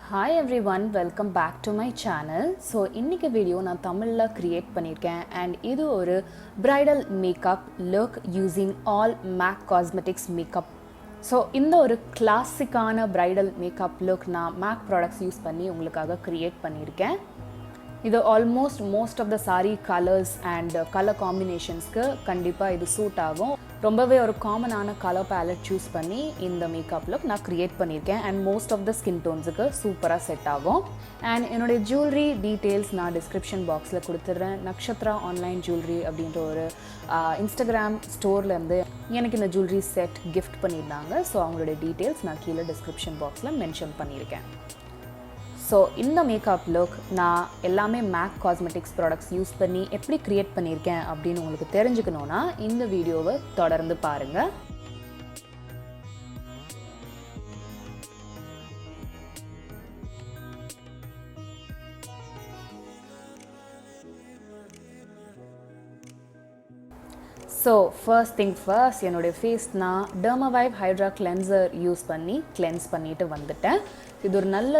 Hi everyone, welcome back to my channel. So இன்னைக்கு video நான் தமிழ்ல கிரியேட் பண்ணியிருக்கேன் and இது ஒரு bridal makeup look using all MAC cosmetics makeup. So இந்த ஒரு கிளாசிக்கான bridal makeup look நான் MAC products யூஸ் பண்ணி உங்களுக்காக கிரியேட் பண்ணியிருக்கேன். இது almost most of the saree colors and color combinationsக்கு கண்டிப்பா இது சூட் ஆகும். ரொம்பவே ஒரு காமனான கலர் பேலட் சூஸ் பண்ணி இந்த மேக்கப் லுக் நான் கிரியேட் பண்ணியிருக்கேன் and most of the skin டோன்ஸுக்கு சூப்பராக செட் ஆகும். அண்ட் என்னுடைய ஜுவல்லரி டீட்டெயில்ஸ் நான் டிஸ்கிரிப்ஷன் பாக்ஸில் கொடுத்துட்றேன். நக்ஷத்ரா ஆன்லைன் ஜுவல்லரி அப்படின்ற ஒரு இன்ஸ்டாகிராம் ஸ்டோர்லேருந்து எனக்கு இந்த ஜுவல்லரி செட் கிஃப்ட் பண்ணியிருந்தாங்க. ஸோ அவங்களுடைய டீட்டெயில்ஸ் நான் கீழே டிஸ்கிரிப்ஷன் பாக்ஸில் மென்ஷன் பண்ணியிருக்கேன். ஸோ இந்த மேக்கப் லுக் நான் எல்லாமே மேக் காஸ்மெட்டிக்ஸ் ப்ராடக்ட்ஸ் யூஸ் பண்ணி எப்படி க்ரியேட் பண்ணியிருக்கேன் அப்படின்னு உங்களுக்கு தெரிஞ்சுக்கணுன்னா இந்த வீடியோவை தொடர்ந்து பாருங்கள். ஸோ ஃபர்ஸ்ட் திங் ஃபர்ஸ்ட் என்னுடைய ஃபேஸ் நான் டெர்மாவைவ் ஹைட்ரா கிளென்சர் யூஸ் பண்ணி கிளென்ஸ் பண்ணிவிட்டு வந்துட்டேன். இது ஒரு நல்ல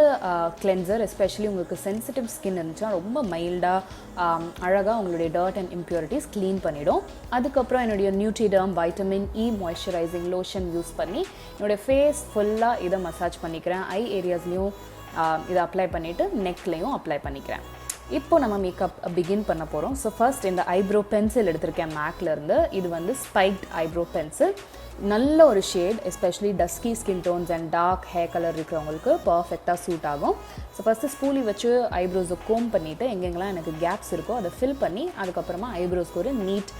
கிளென்சர், எஸ்பெஷலி உங்களுக்கு சென்சிட்டிவ் ஸ்கின் இருந்துச்சுன்னா ரொம்ப மைல்டாக அழகாக உங்களுடைய டர்ட் அண்ட் இம்ப்யூரிட்டிஸ் க்ளீன் பண்ணிவிடும். அதுக்கப்புறம் என்னுடைய Nutriderm vitamin E moisturising lotion use பண்ணி என்னுடைய ஃபேஸ் ஃபுல்லாக இதை மசாஜ் பண்ணிக்கிறேன். ஐ ஏரியாஸ்லேயும் இதை அப்ளை பண்ணிவிட்டு நெக்லேயும் அப்ளை பண்ணிக்கிறேன். இப்போ நம்ம மேக்கப் பிகின் பண்ண போகிறோம். ஸோ ஃபர்ஸ்ட் இந்த ஐப்ரோ பென்சில் எடுத்திருக்கேன் மேக்லேருந்து. இது வந்து ஸ்பைக்ட் ஐப்ரோ பென்சில், நல்ல ஒரு shade, especially dusky skin tones and dark hair colour இருக்கிறவங்களுக்கு பர்ஃபெக்டாக சூட் ஆகும். ஸோ ஃபஸ்ட்டு ஸ்பூலி வச்சு ஐப்ரோஸை கோம் பண்ணிவிட்டு எங்கெங்கெல்லாம் எனக்கு கேப்ஸ் இருக்கோ அதை ஃபில் பண்ணி அதுக்கப்புறமா ஐப்ரோஸ்க்கு ஒரு நீட்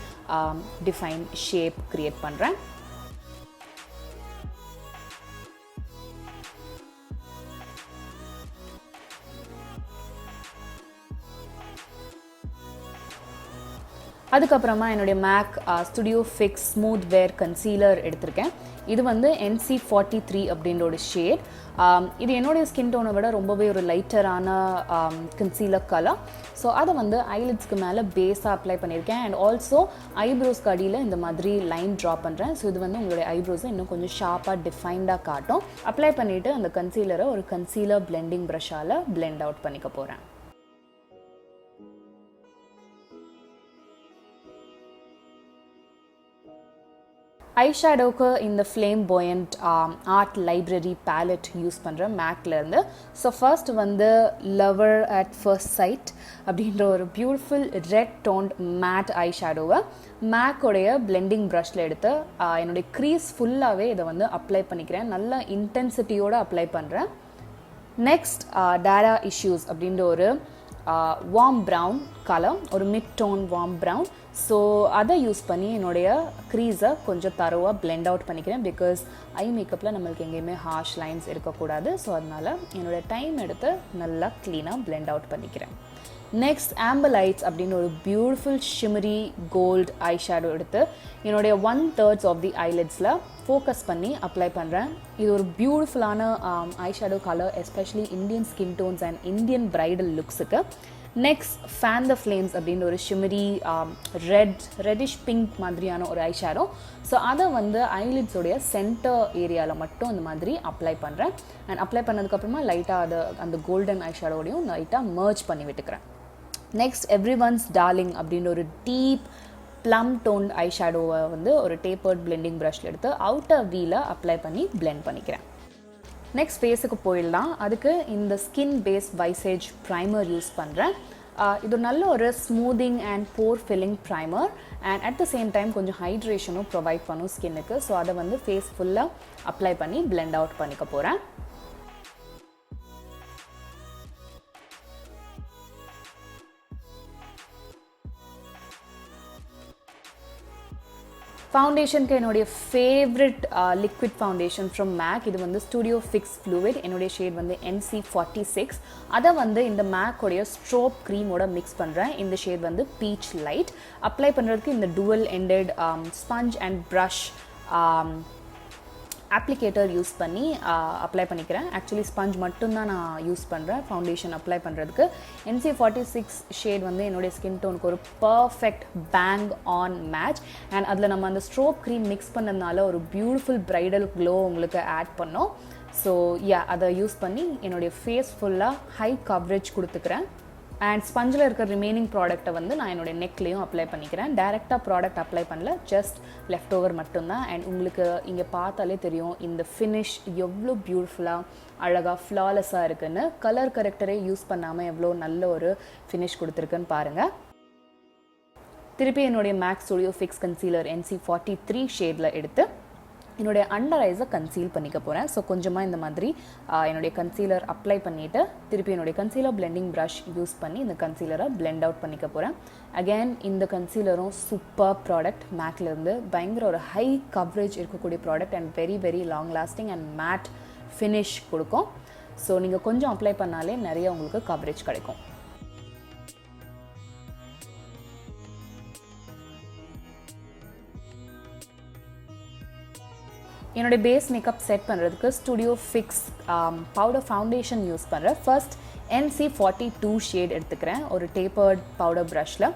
டிஃபைன் ஷேப் க்ரியேட் பண்ணுறேன். அதுக்கப்புறமா என்னுடைய மேக் ஸ்டுடியோ ஃபிக்ஸ் ஸ்மூத் வேர் கன்சீலர் எடுத்திருக்கேன். இது வந்து NC43 அப்படின்ற ஒரு ஷேட். இது என்னுடைய ஸ்கின் டோனை விட ரொம்பவே ஒரு லைட்டரான கன்சீலர் கலர். ஸோ அதை வந்து ஐலிட்ஸ்க்கு மேலே பேஸாக அப்ளை பண்ணியிருக்கேன் அண்ட் ஆல்சோ ஐப்ரோஸ்க்கு அடியில் இந்த மாதிரி லைன் ட்ரா பண்ணுறேன். ஸோ இது வந்து உங்களுடைய ஐப்ரோஸை இன்னும் கொஞ்சம் ஷார்ப்பாக டிஃபைன்டாக காட்டும். அப்ளை பண்ணிவிட்டு அந்த கன்சீலரை ஒரு கன்சீலர் பிளெண்டிங் ப்ரஷால் பிளெண்ட் அவுட் பண்ணிக்க போகிறேன். ஐஷேடோவுக்கு இந்த Flame-boyant art library palette use பண்ணுறேன் மேக்லேருந்து. ஸோ ஃபர்ஸ்ட் வந்து லவர் அட் ஃபர்ஸ்ட் சைட் அப்படின்ற ஒரு பியூட்டிஃபுல் ரெட் டோன்ட் மேட் ஐஷேடோவை மேக்கோடைய பிளெண்டிங் ப்ரஷில் எடுத்து என்னுடைய க்ரீஸ் ஃபுல்லாகவே இதை வந்து அப்ளை பண்ணிக்கிறேன். நல்ல இன்டென்சிட்டியோடு அப்ளை பண்ணுறேன். நெக்ஸ்ட் டேரா இஷ்யூஸ் அப்படின்ற ஒரு வார்ம் ப்ரௌன் கலர், ஒரு mid tone warm brown. So அதை யூஸ் பண்ணி என்னுடைய க்ரீஸை கொஞ்சம் தரோவாக பிளெண்ட் அவுட் பண்ணிக்கிறேன். பிகாஸ் ஐ மேக்கப்பில் நம்மளுக்கு எங்கேயுமே ஹார்ஷ் லைன்ஸ் இருக்கக்கூடாது. ஸோ அதனால் என்னுடைய டைம் எடுத்து நல்லா க்ளீனாக பிளெண்ட் அவுட் பண்ணிக்கிறேன். நெக்ஸ்ட் ஆம்பலைட்ஸ் அப்படின்னு ஒரு beautiful shimmery gold eye shadow எடுத்து என்னுடைய 1/3 ஆஃப் தி ஐலிட்ஸில் ஃபோக்கஸ் பண்ணி அப்ளை பண்ணுறேன். இது ஒரு பியூட்டிஃபுல்லான eye shadow colour, especially Indian skin tones and Indian bridal லுக்ஸுக்கு. நெக்ஸ்ட் ஃபேன் த ஃப்ளேம்ஸ் அப்படின்ற ஒரு ஷிமரி ரெட்டிஷ் பிங்க் மாதிரியான ஒரு ஐ ஷேடோ. ஸோ அதை வந்து ஐலிட்ஸோடைய சென்டர் ஏரியாவில் மட்டும் இந்த மாதிரி அப்ளை பண்ணுறேன். அண்ட் அப்ளை பண்ணதுக்கப்புறமா லைட்டாக அதை அந்த கோல்டன் ஐ ஷேடோடையும் லைட்டாக மர்ஜ் பண்ணி விட்டுக்கிறேன். நெக்ஸ்ட் எவ்ரிஒன்ஸ் டார்லிங் அப்படின்ற ஒரு டீப் ப்ளம் டோன் ஐ ஷேடோவை வந்து ஒரு டேப்பர்ட் பிளெண்டிங் ப்ரஷில் எடுத்து அவுட்டர் வீல அப்ளை பண்ணி பிளெண்ட் பண்ணிக்கிறேன். நெக்ஸ்ட் ஃபேஸுக்கு போயிடலாம். அதுக்கு இந்த skin base visage primer use பண்ணுறேன். இது நல்ல ஒரு smoothing and pore filling primer and at the same time கொஞ்சம் ஹைட்ரேஷனும் ப்ரொவைட் பண்ணும் ஸ்கின்னுக்கு. ஸோ அதை வந்து ஃபேஸ் ஃபுல்லாக அப்ளை பண்ணி பிளெண்ட் அவுட் பண்ணிக்க போகிறேன். ஃபவுண்டேஷனுக்கு என்னுடைய favourite liquid foundation from MAC. இது வந்து ஸ்டுடியோ ஃபிக்ஸ் ஃப்ளூவிட். என்னுடைய ஷேட் வந்து NC46. அதை வந்து இந்த மேக்கோடைய ஸ்ட்ரோப் க்ரீமோட மிக்ஸ் பண்ணுறேன். இந்த ஷேட் வந்து பீச் லைட். அப்ளை பண்ணுறதுக்கு இந்த dual ended sponge and brush applicator use பண்ணி அப்ளை பண்ணிக்கிறேன். ஆக்சுவலி ஸ்பஞ்ச் மட்டும்தான் நான் யூஸ் பண்ணுறேன் ஃபவுண்டேஷன் அப்ளை பண்ணுறதுக்கு. NC46 ஷேட் வந்து என்னுடைய ஸ்கின் டோனுக்கு ஒரு perfect bang on match. And அதில் நம்ம அந்த ஸ்ட்ரோப் க்ரீம் மிக்ஸ் பண்ணதுனால ஒரு பியூட்டிஃபுல் ப்ரைடல் க்ளோ உங்களுக்கு ஆட் பண்ணோம். ஸோ யா அதை யூஸ் பண்ணி என்னுடைய ஃபேஸ் ஃபுல்லாக ஹை கவரேஜ் கொடுத்துக்கிறேன். அண்ட் ஸ்பஞ்சில் இருக்கிற ரிமைனிங் ப்ராடக்ட்டை வந்து நான் என்னுடைய நெக்லேயும் அப்ளை பண்ணிக்கிறேன். டைரெக்டாக ப்ராடக்ட் அப்ளை பண்ணல, ஜஸ்ட் லெஃப்ட் ஓவர் மட்டும்தான். அண்ட் உங்களுக்கு இங்கே பார்த்தாலே தெரியும் இந்த ஃபினிஷ் எவ்வளோ பியூட்டிஃபுல்லாக அழகாக ஃப்ளாலெஸ்ஸாக இருக்குன்னு. கலர் கரெக்டரே யூஸ் பண்ணாமல் எவ்வளோ நல்ல ஒரு ஃபினிஷ் கொடுத்துருக்குன்னு பாருங்கள். திருப்பி என்னுடைய make studio fix concealer NC43 ஷேடில் எடுத்து என்னுடைய அண்டர் ஐஸை கன்சீல் பண்ணிக்க போகிறேன். ஸோ கொஞ்சமாக இந்த மாதிரி என்னுடைய கன்சீலர் அப்ளை பண்ணிவிட்டு திருப்பி என்னுடைய கன்சீலர் பிளெண்டிங் ப்ரஷ் யூஸ் பண்ணி இந்த கன்சீலரை பிளெண்ட் அவுட் பண்ணிக்க போகிறேன். அகெயின் இந்த கன்சீலரும் சூப்பர் ப்ராடக்ட். மேக்லேருந்து பயங்கர ஒரு ஹை கவரேஜ் இருக்கக்கூடிய product and very very long lasting and matte finish கொடுக்கும். ஸோ நீங்கள் கொஞ்சம் அப்ளை பண்ணாலே நிறைய உங்களுக்கு கவரேஜ் கிடைக்கும். என்னுடைய பேஸ் மேக்கப் செட் பண்ணுறதுக்கு studio fix powder foundation use பண்ணுறேன். ஃபர்ஸ்ட் NC42 ஷேட் எடுத்துக்கிறேன் ஒரு டேப்பர்ட் பவுடர் ப்ரஷில்.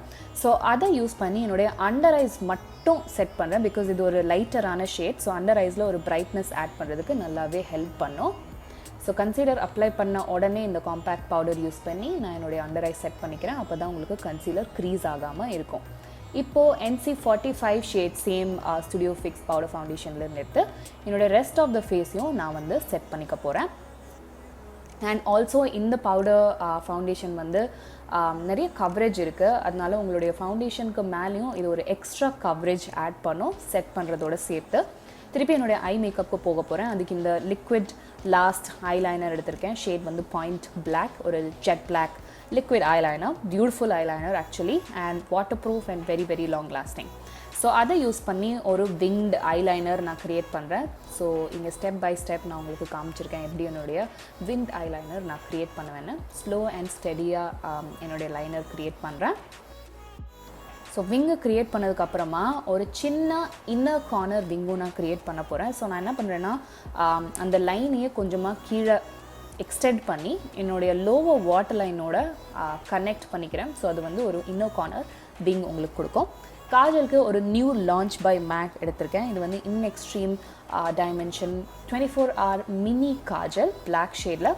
ஸோ அதை யூஸ் பண்ணி என்னுடைய அண்டர் ஐஸ் மட்டும் செட் பண்ணுறேன். பிகாஸ் இது ஒரு லைட்டரான ஷேட். ஸோ அண்டர் ஐஸில் ஒரு பிரைட்னஸ் ஆட் பண்ணுறதுக்கு நல்லாவே ஹெல்ப் பண்ணும். ஸோ கன்சீலர் அப்ளை பண்ண உடனே இந்த காம்பேக்ட் பவுடர் யூஸ் பண்ணி நான் என்னுடைய அண்டர் ஐஸ் செட் பண்ணிக்கிறேன். அப்போ தான் உங்களுக்கு கன்சீலர் க்ரீஸ் ஆகாமல் இருக்கும். இப்போது NC45 shade same studio fix powder ஃபவுண்டேஷன்லேருந்து எடுத்து என்னோடய ரெஸ்ட் ஆஃப் த ஃபேஸையும் நான் வந்து செட் பண்ணிக்க போகிறேன். அண்ட் ஆல்சோ இந்த பவுடர் ஃபவுண்டேஷன் வந்து நிறைய கவரேஜ் இருக்குது. அதனால உங்களுடைய ஃபவுண்டேஷனுக்கு மேலேயும் இது ஒரு எக்ஸ்ட்ரா கவரேஜ் ஆட் பண்ணும் செட் பண்ணுறதோட சேர்த்து. திருப்பி என்னுடைய ஐ மேக்கப்புக்கு போக போகிறேன். அதுக்கு இந்த லிக்விட் லாஸ்ட் ஐலைனர் எடுத்திருக்கேன். ஷேட் வந்து பாயிண்ட் பிளாக், ஒரு jet black liquid eyeliner, beautiful eyeliner actually, and waterproof and very very long lasting. So அதை யூஸ் பண்ணி ஒரு விங்டு ஐலைனர் நான் க்ரியேட் பண்ணுறேன். ஸோ இங்கே ஸ்டெப் பை ஸ்டெப் நான் உங்களுக்கு காமிச்சிருக்கேன் எப்படி என்னுடைய விங்ட் ஐலைனர் நான் க்ரியேட் பண்ணுவேன்னு. ஸ்லோ அண்ட் ஸ்டெடியாக என்னுடைய லைனர் க்ரியேட் பண்ணுறேன். ஸோ விங்கு க்ரியேட் பண்ணதுக்கப்புறமா ஒரு சின்ன இன்னர் கார்னர் விங்கும் நான் க்ரியேட் பண்ண போகிறேன். ஸோ நான் என்ன பண்ணுறேன்னா அந்த லைனையே கொஞ்சமாக கீழே எக்ஸ்டெண்ட் பண்ணி என்னுடைய லோவர் வாட்டர் லைனோட கனெக்ட் பண்ணிக்கிறேன். ஸோ அது வந்து ஒரு இன்னர் கார்னர் விங் உங்களுக்கு கொடுக்கும். காஜலுக்கு ஒரு நியூ லான்ச் பை மேக் எடுத்திருக்கேன். இது வந்து in extreme dimension 24 hour mini kajal black ஷேடில்.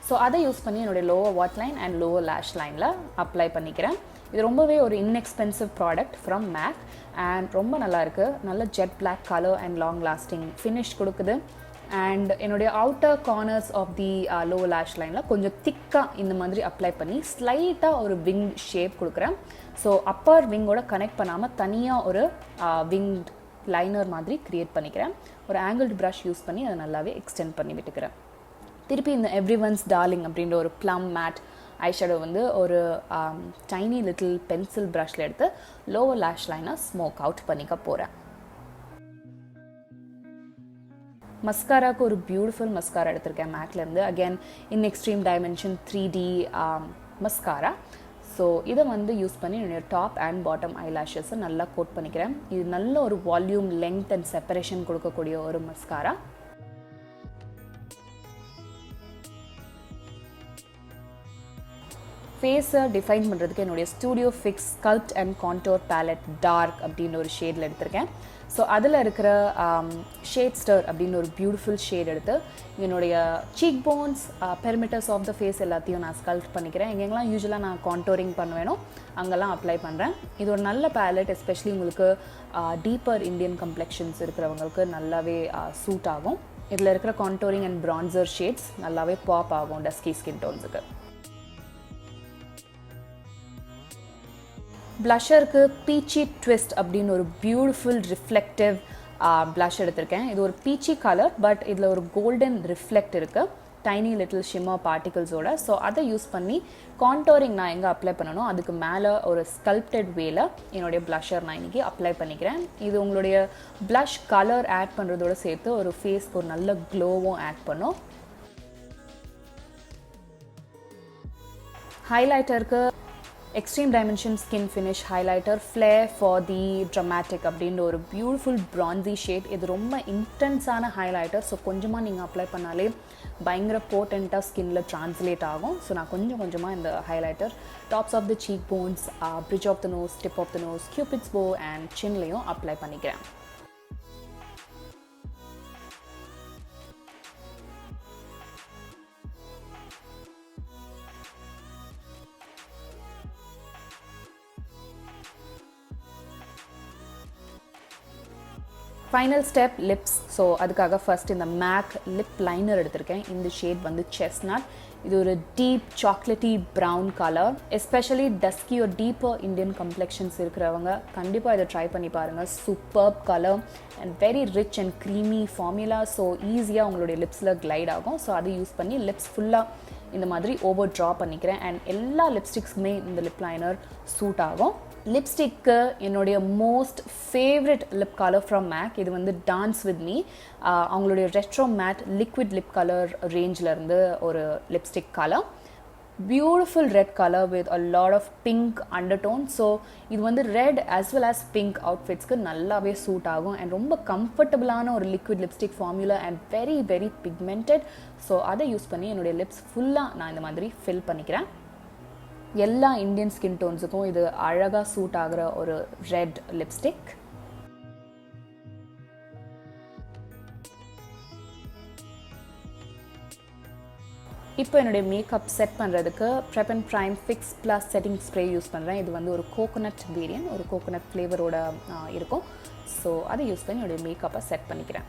ஸோ அதை யூஸ் பண்ணி என்னுடைய lower water line and lower lash லைனில் அப்ளை பண்ணிக்கிறேன். இது ரொம்பவே ஒரு inexpensive product from MAC and ரொம்ப நல்லாயிருக்கு. நல்ல jet black colour and long lasting finish கொடுக்குது. அண்ட் என்னுடைய outer corners of the lower lash லைனில் கொஞ்சம் திக்காக இந்த மாதிரி அப்ளை பண்ணி ஸ்லைட்டாக ஒரு விங் ஷேப் கொடுக்குறேன். ஸோ அப்பர் விங்கோட கனெக்ட் பண்ணாமல் தனியாக ஒரு விங்ட் லைனர் மாதிரி க்ரியேட் பண்ணிக்கிறேன். ஒரு ஆங்கிள்டு ப்ரஷ் யூஸ் பண்ணி அதை நல்லாவே எக்ஸ்டெண்ட் பண்ணி விட்டுக்கிறேன். திருப்பி இந்த எவ்ரி ஒன்ஸ் டார்லிங் அப்படின்ற ஒரு ப்ளம் மேட் ஐஷேடோ வந்து ஒரு டைனி லிட்டில் பென்சில் ப்ரஷில் எடுத்து லோவர் லேஷ் லைனை ஸ்மோக் அவுட் பண்ணிக்க போகிறேன். மஸ்காராவுக்கு ஒரு பியூட்டிஃபுல் மஸ்காரா எடுத்திருக்கேன் மேக்லேருந்து. Again in extreme dimension 3D mascara. So இதை வந்து யூஸ் பண்ணி என்னுடைய டாப் அண்ட் பாட்டம் ஐலாஷஸை நல்லா கோட் பண்ணிக்கிறேன். இது நல்ல ஒரு வால்யூம், லெங்த் அண்ட் செப்பரேஷன் கொடுக்கக்கூடிய ஒரு மஸ்காரா. ஃபேஸை டிஃபைன் பண்ணுறதுக்கு என்னுடைய studio fix sculpt and contour palette dark அப்படின்னு ஒரு ஷேடில் எடுத்திருக்கேன். ஸோ அதில் இருக்கிற ஷேட் ஸ்டர் அப்படின்னு ஒரு பியூட்டிஃபுல் ஷேட் எடுத்து என்னுடைய cheekbones, perimeters of the face எல்லாத்தையும் நான் ஸ்கல்ப்ட் பண்ணிக்கிறேன். எங்கெங்கெல்லாம் யூஸ்வலாக நான் கான்டோரிங் பண்ணுவேனோ அங்கெல்லாம் அப்ளை பண்ணுறேன். இது ஒரு நல்ல பேலட், எஸ்பெஷலி உங்களுக்கு டீப்பர் இந்தியன் கம்ப்ளெக்ஷன்ஸ் இருக்கிறவங்களுக்கு நல்லாவே சூட் ஆகும். இதில் இருக்கிற கான்டோரிங் அண்ட் பிரான்சர் ஷேட்ஸ் நல்லாவே பாப் ஆகும் டஸ்கி ஸ்கின் டோன்ஸுக்கு. ப்ளஷருக்கு பீச்சி ட்விஸ்ட் அப்படின்னு ஒரு பியூட்டிஃபுல் ரிஃப்ளெக்டிவ் ப்ளஷ் எடுத்திருக்கேன். இது ஒரு பீச்சி கலர், பட் இதில் ஒரு கோல்டன் ரிஃப்ளெக்ட் இருக்குது டைனி லிட்டில் ஷிம்மர் பார்ட்டிகல்ஸோட. ஸோ அதை யூஸ் பண்ணி கான்டோரிங் நான் எங்கே அப்ளை பண்ணணும் அதுக்கு மேலே ஒரு ஸ்கல்ப்டட் வேல என்னுடைய ப்ளஷர் நான் இன்றைக்கி அப்ளை பண்ணிக்கிறேன். இது உங்களுடைய ப்ளஷ் கலர் ஆட் பண்ணுறதோடு சேர்த்து ஒரு ஃபேஸ்க்கு ஒரு நல்ல க்ளோவும் ஆட் பண்ணும். ஹைலைட்டருக்கு extreme dimension skin finish highlighter flare for the dramatic அப்படின்ற ஒரு பியூட்டிஃபுல் ப்ரான்சி ஷேட். இது ரொம்ப இன்டென்ஸான ஹைலைட்டர். ஸோ கொஞ்சமாக நீங்கள் அப்ளை பண்ணாலே பயங்கர போட்டென்ட்டாக ஸ்கின்ல ட்ரான்ஸ்லேட் ஆகும். ஸோ நான் கொஞ்சமாக இந்த highlighter tops of the cheek bones, bridge of the nose, tip of the nose, cupid's bow and சின்லேயும் அப்ளை பண்ணிக்கிறேன். Final step lips. ஸோ அதுக்காக ஃபர்ஸ்ட் இந்த மேக் லிப் லைனர் எடுத்திருக்கேன். இந்த ஷேட் வந்து செஸ்னட். இது ஒரு டீப் சாக்லேட்டி ப்ரௌன் கலர். எஸ்பெஷலி டஸ்கி ஒரு டீப்பர் இந்தியன் கம்ப்ளெக்ஷன்ஸ் இருக்கிறவங்க கண்டிப்பாக இதை ட்ரை பண்ணி பாருங்கள். Superb colour and very rich and creamy formula. So ஈஸியாக உங்களுடைய லிப்ஸில் க்ளைட் ஆகும். ஸோ அதை யூஸ் பண்ணி லிப்ஸ் ஃபுல்லாக இந்த மாதிரி ஓவர் ட்ரா பண்ணிக்கிறேன். அண்ட் எல்லா லிப்ஸ்டிக்ஸுமே இந்த லிப் லைனர் சூட் ஆகும். லிப்ஸ்டிக்கு என்னுடைய most favourite lip colour from MAC. இது வந்து டான்ஸ் வித் மீ. அவங்களுடைய retro matte liquid lip colour ரேஞ்சிலேருந்து ஒரு lipstick colour. Beautiful red colour with a lot of pink undertone. So இது வந்து red as well as pink அவுட்ஃபிட்ஸ்க்கு நல்லாவே suit ஆகும். அண்ட் ரொம்ப கம்ஃபர்டபுளான ஒரு liquid lipstick formula and very very pigmented. So அதை யூஸ் பண்ணி என்னுடைய லிப்ஸ் ஃபுல்லாக நான் இந்த மாதிரி ஃபில் பண்ணிக்கிறேன். எல்லா இந்தியன் ஸ்கின் டோன்ஸுக்கும் இது அழகாக சூட் ஆகிற ஒரு ரெட் லிப்ஸ்டிக். இப்போ என்னுடைய மேக்கப் செட் பண்ணுறதுக்கு prep and prime fix plus setting spray use பண்ணுறேன். இது வந்து ஒரு கோகோனட் வேரியன்ட், ஒரு கோகோனட் ஃப்ளேவரோட இருக்கும். ஸோ அதை யூஸ் பண்ணி என்னுடைய மேக்கப்பை செட் பண்ணிக்கிறேன்.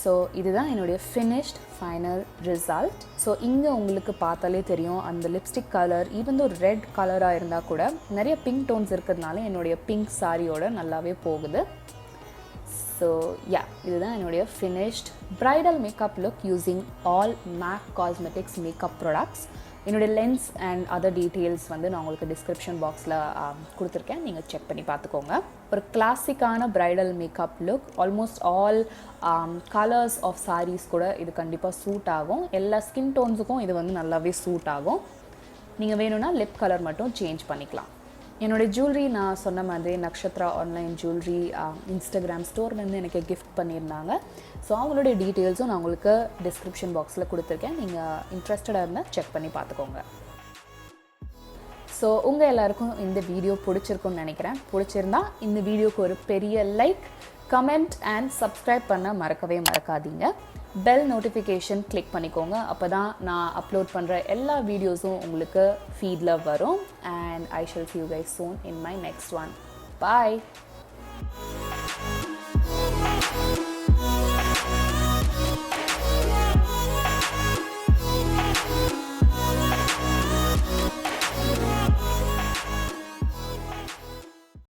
ஸோ இதுதான் என்னுடைய ஃபினிஷ்ட் ஃபைனல் ரிசல்ட். ஸோ இங்கே உங்களுக்கு பார்த்தாலே தெரியும் அந்த லிப்ஸ்டிக் கலர் ஈவன் ஒரு ரெட் கலராக இருந்தால் கூட நிறைய பிங்க் டோன்ஸ் இருக்கிறதுனால என்னுடைய பிங்க் சாரியோட நல்லாவே போகுது. ஸோ இதுதான் என்னுடைய finished bridal makeup look using all MAC cosmetics makeup products. என்னுடைய லென்ஸ் அண்ட் அதர் டீட்டெயில்ஸ் வந்து நான் உங்களுக்கு டிஸ்கிரிப்ஷன் பாக்ஸில் கொடுத்துருக்கேன். நீங்கள் செக் பண்ணி பார்த்துக்கோங்க. ஒரு கிளாசிக்கான bridal makeup look. Almost all colours of saris கூட இது கண்டிப்பாக சூட் ஆகும். எல்லா ஸ்கின் டோன்ஸுக்கும் இது வந்து நல்லாவே சூட் ஆகும். நீங்கள் வேணும்னா லிப் கலர் மட்டும் சேஞ்ச் பண்ணிக்கலாம். என்னோடய ஜுவல்லரி நான் சொன்ன மாதிரி நக்ஷத்ரா ஆன்லைன் ஜுவல்லரி இன்ஸ்டாகிராம் ஸ்டோர்லேருந்து எனக்கு கிஃப்ட் பண்ணியிருந்தாங்க. ஸோ அவங்களுடைய டீட்டெயில்ஸும் நான் உங்களுக்கு டிஸ்கிரிப்ஷன் பாக்ஸில் கொடுத்துருக்கேன். நீங்கள் இன்ட்ரெஸ்டடாக இருந்தால் செக் பண்ணி பார்த்துக்கோங்க. ஸோ உங்கள் எல்லாருக்கும் இந்த வீடியோ பிடிச்சிருக்குன்னு நினைக்கிறேன். பிடிச்சிருந்தா இந்த வீடியோக்கு ஒரு பெரிய லைக், கமெண்ட் அண்ட் சப்ஸ்கிரைப் பண்ண மறக்கவே மறக்காதீங்க. பெல் நோட்டிஃபிகேஷன் கிளிக் பண்ணிக்கோங்க. அப்போ தான் நான் அப்லோட் பண்ணுற எல்லா வீடியோஸும் உங்களுக்கு ஃபீடில் வரும். And I shall see you guys soon in my next one. Bye.